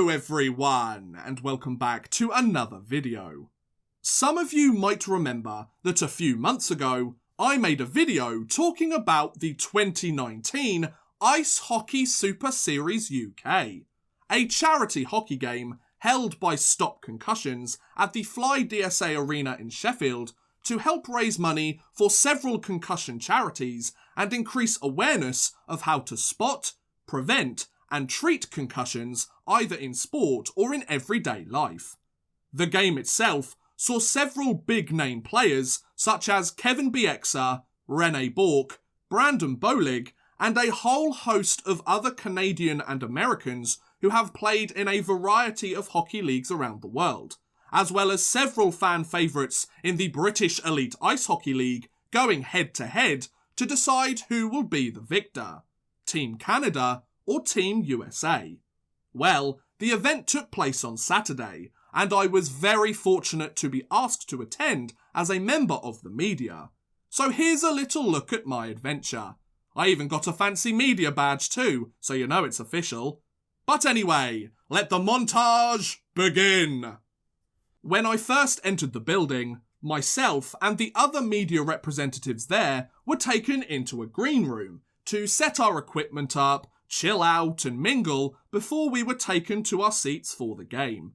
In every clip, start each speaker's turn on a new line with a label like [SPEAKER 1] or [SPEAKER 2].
[SPEAKER 1] Hello everyone, and welcome back to another video. Some of you might remember that a few months ago, I made a video talking about the 2019 Ice Hockey Super Series UK, a charity hockey game held by Stop Concussions at the Fly DSA Arena in Sheffield to help raise money for several concussion charities and increase awareness of how to spot, prevent, and treat concussions either in sport or in everyday life. The game itself saw several big-name players such as Kevin Bieksa, Rene Bourque, Bollig, and a whole host of other Canadian and Americans who have played in a variety of hockey leagues around the world, as well as several fan favourites in the British Elite Ice Hockey League going head-to-head to decide who will be the victor, Team Canada or Team USA. Well, the event took place on Saturday, and I was very fortunate to be asked to attend as a member of the media. So here's a little look at my adventure. I even got a fancy media badge too, so you know it's official. But anyway, let the montage begin! When I first entered the building, myself and the other media representatives there were taken into a green room to set our equipment up, chill out and mingle before we were taken to our seats for the game.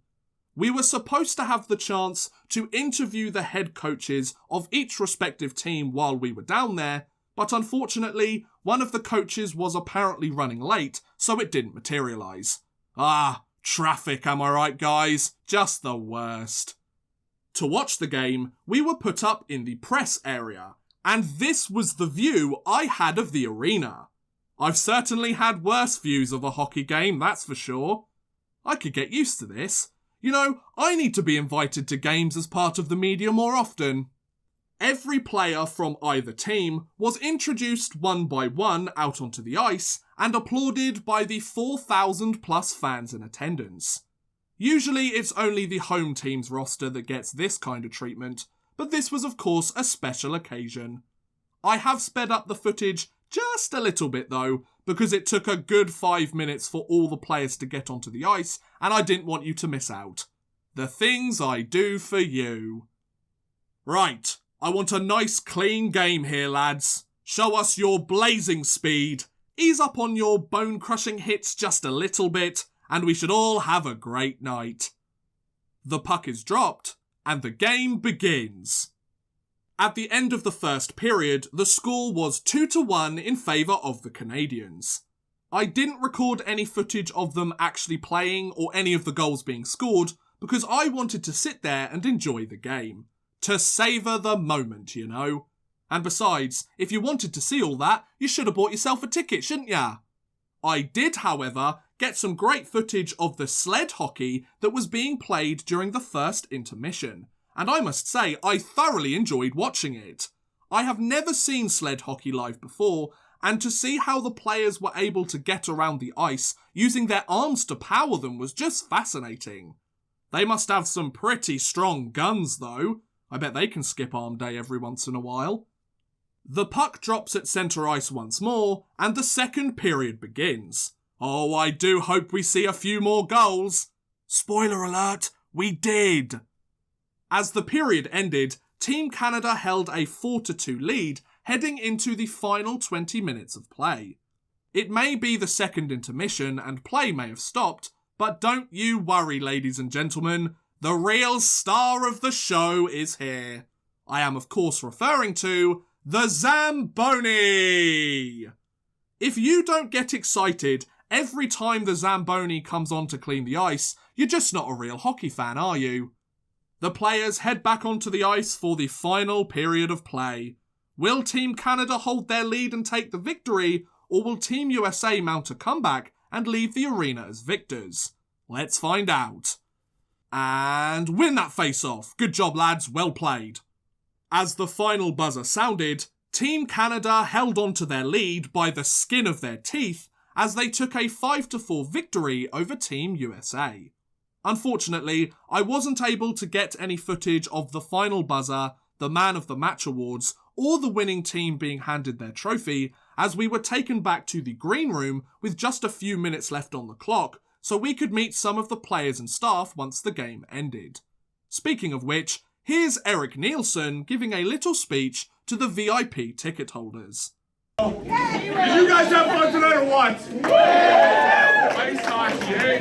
[SPEAKER 1] We were supposed to have the chance to interview the head coaches of each respective team while we were down there, but unfortunately, one of the coaches was apparently running late, so it didn't materialise. Traffic, am I right, guys? Just the worst. To watch the game, we were put up in the press area, and this was the view I had of the arena. I've certainly had worse views of a hockey game, that's for sure. I could get used to this. You know, I need to be invited to games as part of the media more often. Every player from either team was introduced one by one out onto the ice and applauded by the 4,000 plus fans in attendance. Usually it's only the home team's roster that gets this kind of treatment, but this was of course a special occasion. I have sped up the footage just a little bit though, because it took a good 5 minutes for all the players to get onto the ice, and I didn't want you to miss out. The things I do for you. Right, I want a nice clean game here, lads. Show us your blazing speed, ease up on your bone-crushing hits just a little bit, and we should all have a great night. The puck is dropped, and the game begins. At the end of the first period, the score was 2-1 in favour of the Canadians. I didn't record any footage of them actually playing or any of the goals being scored because I wanted to sit there and enjoy the game. To savour the moment, you know. And besides, if you wanted to see all that, you should have bought yourself a ticket, shouldn't ya? I did, however, get some great footage of the sled hockey that was being played during the first intermission. And I must say, I thoroughly enjoyed watching it. I have never seen sled hockey live before, and to see how the players were able to get around the ice using their arms to power them was just fascinating. They must have some pretty strong guns though. I bet they can skip arm day every once in a while. The puck drops at centre ice once more, and the second period begins. Oh, I do hope we see a few more goals. Spoiler alert, we did. As the period ended, Team Canada held a 4-2 lead heading into the final 20 minutes of play. It may be the second intermission and play may have stopped, but don't you worry, ladies and gentlemen, the real star of the show is here. I am of course referring to the Zamboni! If you don't get excited every time the Zamboni comes on to clean the ice, you're just not a real hockey fan, are you? The players head back onto the ice for the final period of play. Will Team Canada hold their lead and take the victory, or will Team USA mount a comeback and leave the arena as victors? Let's find out. And win that face-off. Good job, lads. Well played. As the final buzzer sounded, Team Canada held on to their lead by the skin of their teeth as they took a 5-4 victory over Team USA. Unfortunately, I wasn't able to get any footage of the final buzzer, the Man of the Match awards, or the winning team being handed their trophy, as we were taken back to the green room with just a few minutes left on the clock, so we could meet some of the players and staff once the game ended. Speaking of which, here's Eric Nielsen giving a little speech to the VIP ticket holders.
[SPEAKER 2] Did you guys have fun tonight or what? Ice hockey, eh?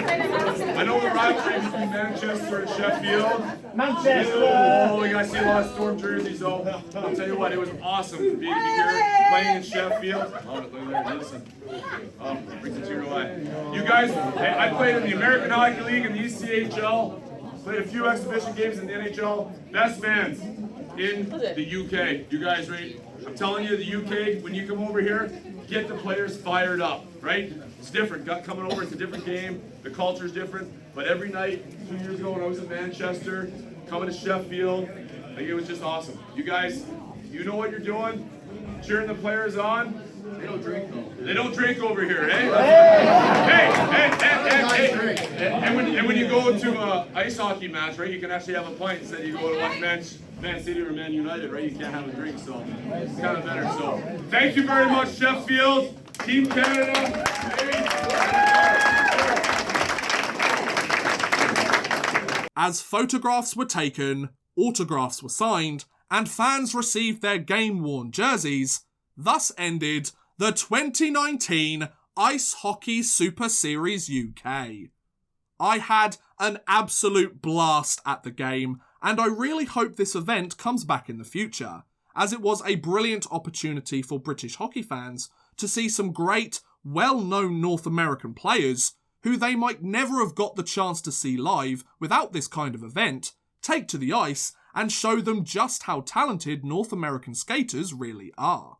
[SPEAKER 2] I know the rivalry between Manchester and Sheffield.
[SPEAKER 3] Manchester!
[SPEAKER 2] Oh, we got to see a lot of Storm jerseys though. I'll tell you what, it was awesome to be here playing in Sheffield. Oh, look there, listen. Oh, brings a tear away. You guys, hey, I played in the American Hockey League and the ECHL. Played a few exhibition games in the NHL. Best fans in the UK. You guys ready? I'm telling you, the UK, when you come over here, get the players fired up, right? It's different. Coming over, it's a different game. The culture's different. But every night, 2 years ago when I was in Manchester, coming to Sheffield, like it was just awesome. You guys, you know what you're doing. Cheering the players on. They don't drink though. They don't drink over here, eh? Hey! And when you go to an ice hockey match, right, you can actually have a pint instead you go to watch Man City or Man United, right? You can't have a drink, so it's kind of better. So thank you very much, Sheffield, Team Canada.
[SPEAKER 1] As photographs were taken, autographs were signed, and fans received their game-worn jerseys, thus ended the 2019 Ice Hockey Super Series UK. I had an absolute blast at the game, and I really hope this event comes back in the future, as it was a brilliant opportunity for British hockey fans to see some great, well-known North American players who they might never have got the chance to see live without this kind of event, take to the ice and show them just how talented North American skaters really are.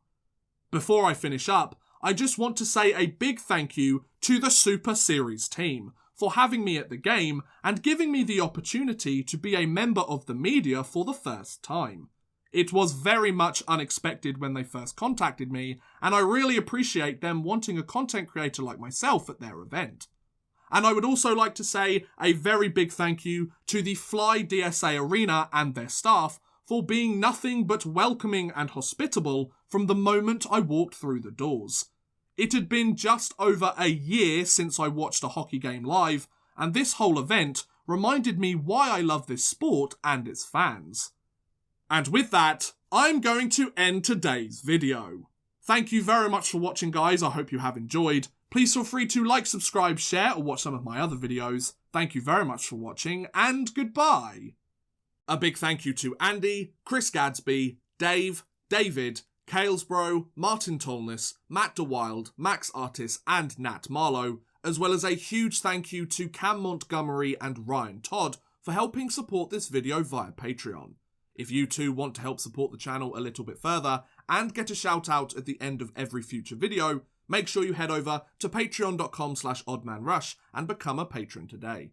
[SPEAKER 1] Before I finish up, I just want to say a big thank you to the Super Series team for having me at the game and giving me the opportunity to be a member of the media for the first time. It was very much unexpected when they first contacted me, and I really appreciate them wanting a content creator like myself at their event. And I would also like to say a very big thank you to the Fly DSA Arena and their staff for being nothing but welcoming and hospitable from the moment I walked through the doors. It had been just over a year since I watched a hockey game live, and this whole event reminded me why I love this sport and its fans. And with that, I'm going to end today's video. Thank you very much for watching, guys. I hope you have enjoyed. Please feel free to like, subscribe, share, or watch some of my other videos. Thank you very much for watching, and goodbye. A big thank you to Andy, Chris Gadsby, Dave, David, Kalesbro, Martin Tolness, Matt DeWild, Max Artis, and Nat Marlowe, as well as a huge thank you to Cam Montgomery and Ryan Todd for helping support this video via Patreon. If you too want to help support the channel a little bit further and get a shout out at the end of every future video, make sure you head over to patreon.com/oddmanrush and become a patron today.